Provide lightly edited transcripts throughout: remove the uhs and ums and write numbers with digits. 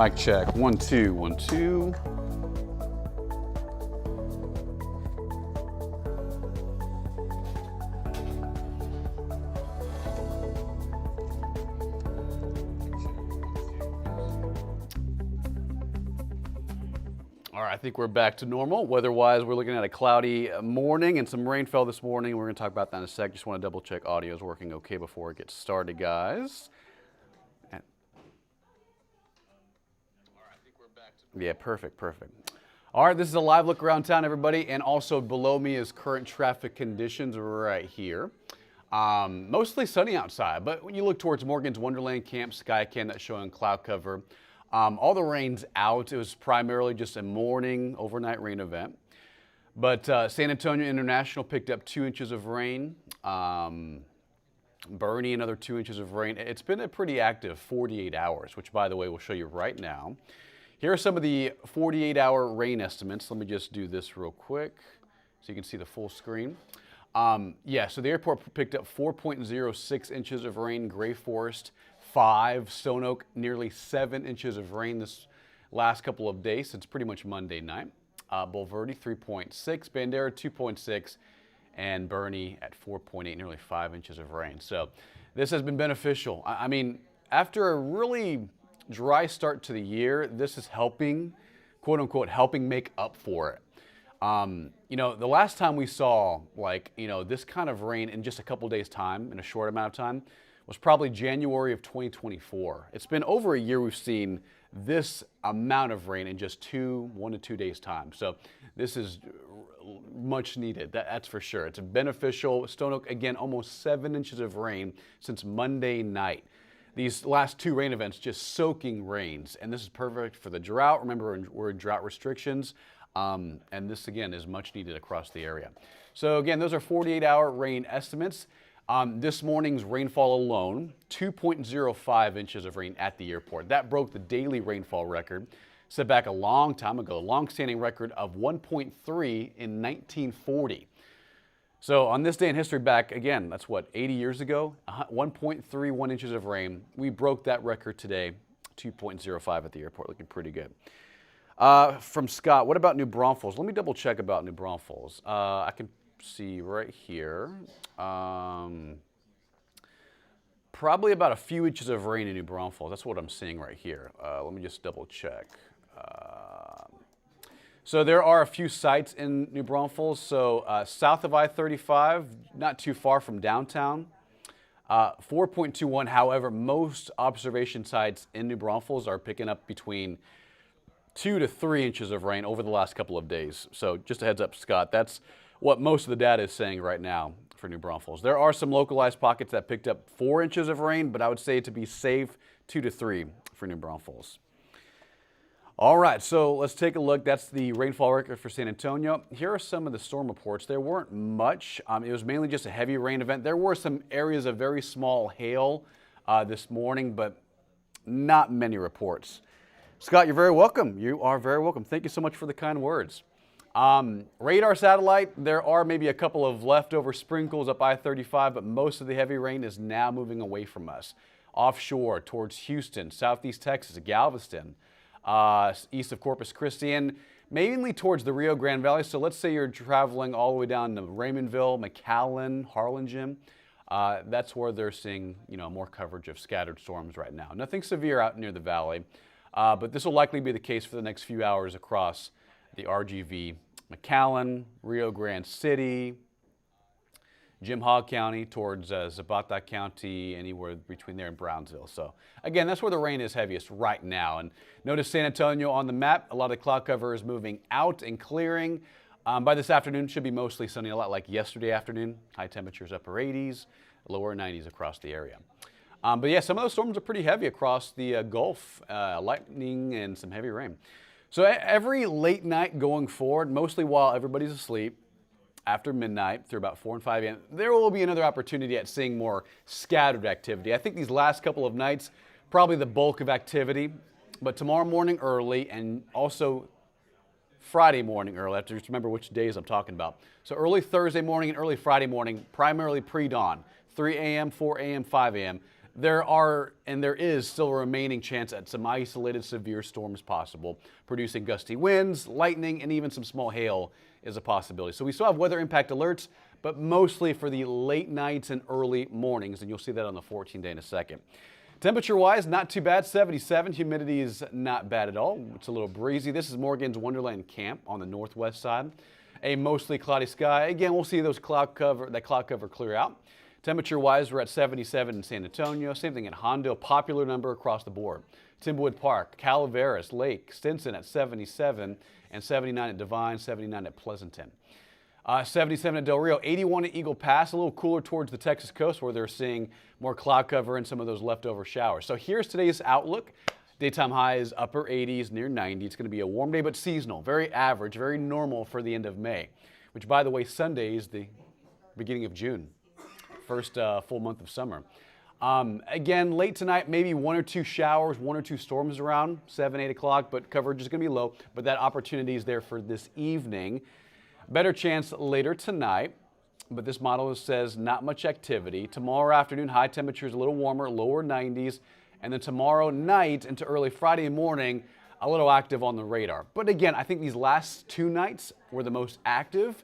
Mic check. 1, 2, 1, 2. All right, I think we're back to normal. Weather-wise, we're looking at a cloudy morning and some rainfall this morning. We're going to talk about that in a sec. Just want to double check audio is working okay before it gets started, guys. Yeah, perfect. All right, this is a live look around town, everybody, and also below me is current traffic conditions right here. Mostly sunny outside, but when you look towards Morgan's Wonderland Camp, Skycam, that's showing cloud cover. All the rain's out. It was primarily just a morning overnight rain event. But San Antonio International picked up 2 inches of rain. Bernie, another 2 inches of rain. It's been a pretty active 48 hours, which, by the way, we'll show you right now. Here are some of the 48-hour rain estimates. Let me just do this real quick so you can see the full screen. So the airport picked up 4.06 inches of rain, Gray Forest 5, Stone Oak nearly 7 inches of rain this last couple of days. It's pretty much Monday night. Bulverde 3.6, Bandera 2.6, and Bernie at 4.8, nearly 5 inches of rain. So this has been beneficial. I mean, after a really dry start to the year, this is helping, quote unquote, helping make up for it. The last time we saw this kind of rain in just a couple days time, in a short amount of time, was probably January of 2024. It's been over a year we've seen this amount of rain in just 1 to 2 days time. So this is much needed, that's for sure. It's beneficial. Stone Oak, again, almost 7 inches of rain since Monday night. These last 2 rain events, just soaking rains, and this is perfect for the drought. Remember, we're in drought restrictions, and this, again, is much needed across the area. So, again, those are 48-hour rain estimates. This morning's rainfall alone, 2.05 inches of rain at the airport. That broke the daily rainfall record, set back a long time ago, a long-standing record of 1.3 in 1940. So on this day in history back, again, that's what, 80 years ago, 1.31 inches of rain. We broke that record today, 2.05 at the airport, looking pretty good. From Scott, what about New Braunfels? Let me double check about New Braunfels. I can see right here, probably about a few inches of rain in New Braunfels. That's what I'm seeing right here. Let me just double check. So there are a few sites in New Braunfels. So south of I-35, not too far from downtown. 4.21, however, most observation sites in New Braunfels are picking up between 2 to 3 inches of rain over the last couple of days. So just a heads up, Scott, that's what most of the data is saying right now for New Braunfels. There are some localized pockets that picked up 4 inches of rain, but I would say to be safe, 2 to 3 for New Braunfels. All right, so let's take a look. That's the rainfall record for San Antonio. Here are some of the storm reports. There weren't much. It was mainly just a heavy rain event. There were some areas of very small hail this morning, but not many reports. Scott, you're very welcome. You are very welcome. Thank you so much for the kind words. Radar satellite, there are maybe a couple of leftover sprinkles up I-35, but most of the heavy rain is now moving away from us. Offshore towards Houston, southeast Texas, Galveston, east of Corpus Christi, and mainly towards the Rio Grande Valley. So let's say you're traveling all the way down to Raymondville, McAllen, Harlingen. That's where they're seeing, more coverage of scattered storms right now. Nothing severe out near the valley, but this will likely be the case for the next few hours across the RGV, McAllen, Rio Grande City, Jim Hogg County towards Zapata County, anywhere between there and Brownsville. So again, that's where the rain is heaviest right now. And notice San Antonio on the map, a lot of cloud cover is moving out and clearing. By this afternoon, should be mostly sunny, a lot like yesterday afternoon. High temperatures upper 80s, lower 90s across the area. But yeah, some of those storms are pretty heavy across the Gulf, lightning and some heavy rain. So every late night going forward, mostly while everybody's asleep, after midnight through about 4 and 5 a.m., there will be another opportunity at seeing more scattered activity. I think these last couple of nights, probably the bulk of activity, but tomorrow morning early and also Friday morning early. I have to just remember which days I'm talking about. So early Thursday morning and early Friday morning, primarily pre-dawn, 3 a.m., 4 a.m., 5 a.m. there is still a remaining chance at some isolated severe storms possible, producing gusty winds, lightning, and even some small hail is a possibility. So we still have weather impact alerts, but mostly for the late nights and early mornings, and you'll see that on the 14-day in a second. Temperature-wise, not too bad, 77. Humidity is not bad at all. It's a little breezy. This is Morgan's Wonderland Camp on the northwest side. A mostly cloudy sky. Again, we'll see that cloud cover clear out. Temperature-wise, we're at 77 in San Antonio. Same thing at Hondo, popular number across the board. Timberwood Park, Calaveras, Lake, Stinson at 77, and 79 at Devine, 79 at Pleasanton. 77 at Del Rio, 81 at Eagle Pass, a little cooler towards the Texas coast where they're seeing more cloud cover and some of those leftover showers. So here's today's outlook. Daytime high is upper 80s, near 90. It's going to be a warm day, but seasonal, very average, very normal for the end of May, which, by the way, Sunday is the beginning of June. First full month of summer. Again, late tonight, maybe 1 or 2 showers, 1 or 2 storms around 7, 8 o'clock, but coverage is going to be low. But that opportunity is there for this evening. Better chance later tonight, but this model says not much activity. Tomorrow afternoon, high temperatures a little warmer, lower 90s. And then tomorrow night into early Friday morning, a little active on the radar. But again, I think these last 2 nights were the most active.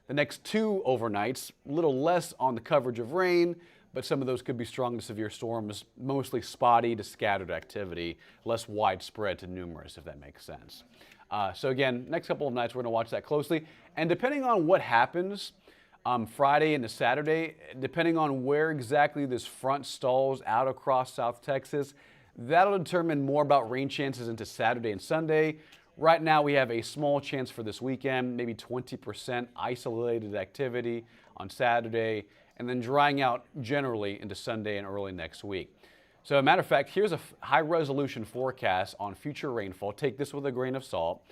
The next 2 overnights, a little less on the coverage of rain, but some of those could be strong to severe storms, mostly spotty to scattered activity, less widespread to numerous, if that makes sense. So again, next couple of nights, we're going to watch that closely. And depending on what happens Friday into Saturday, depending on where exactly this front stalls out across South Texas, that'll determine more about rain chances into Saturday and Sunday. Right now, we have a small chance for this weekend, maybe 20% isolated activity on Saturday, and then drying out generally into Sunday and early next week. So, as a matter of fact, here's a high-resolution forecast on future rainfall. Take this with a grain of salt.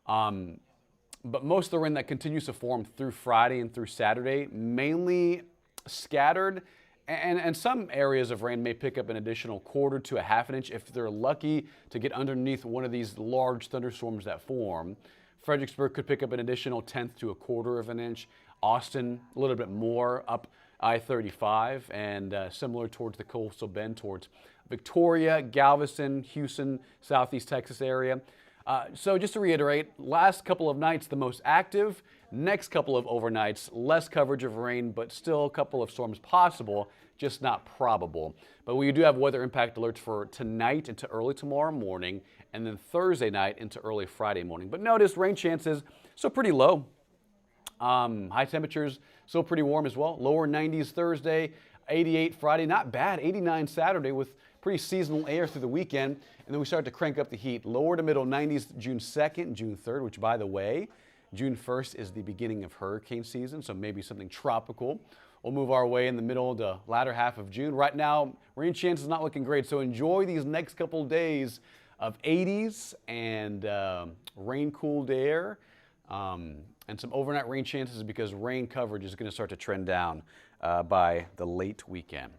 But most of the rain that continues to form through Friday and through Saturday, mainly scattered, and some areas of rain may pick up an additional 1/4 to a 1/2 inch if they're lucky to get underneath one of these large thunderstorms that form. Fredericksburg could pick up an additional 1/10 to a 1/4 of an inch. Austin, a little bit more up I-35 and similar towards the coastal bend towards Victoria, Galveston, Houston, Southeast Texas area. So just to reiterate, last couple of nights the most active, next couple of overnights less coverage of rain, but still a couple of storms possible, just not probable. But we do have weather impact alerts for tonight into early tomorrow morning, and then Thursday night into early Friday morning. But notice rain chances still pretty low. High temperatures still pretty warm as well. Lower 90s Thursday, 88 Friday, not bad. 89 Saturday with pretty seasonal air through the weekend. And then we start to crank up the heat. Lower to middle 90s June 2nd, June 3rd, which, by the way, June 1st is the beginning of hurricane season, so maybe something tropical will move our way in the middle to latter half of June. Right now, rain chance is not looking great, so enjoy these next couple of days of 80s and rain-cooled air. And some overnight rain chances because rain coverage is going to start to trend down by the late weekend.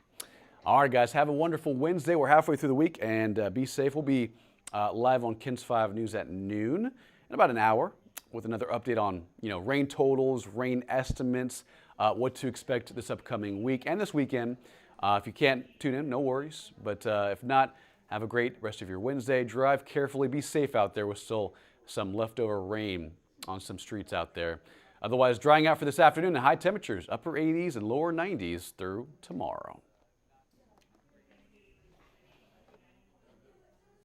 All right, guys, have a wonderful Wednesday. We're halfway through the week, and be safe. We'll be live on KENS 5 News at noon in about an hour with another update on rain totals, rain estimates, what to expect this upcoming week and this weekend. If you can't tune in, no worries. But if not, have a great rest of your Wednesday. Drive carefully. Be safe out there with still some leftover rain on some streets out there. Otherwise, drying out for this afternoon and high temperatures, upper 80s and lower 90s through tomorrow.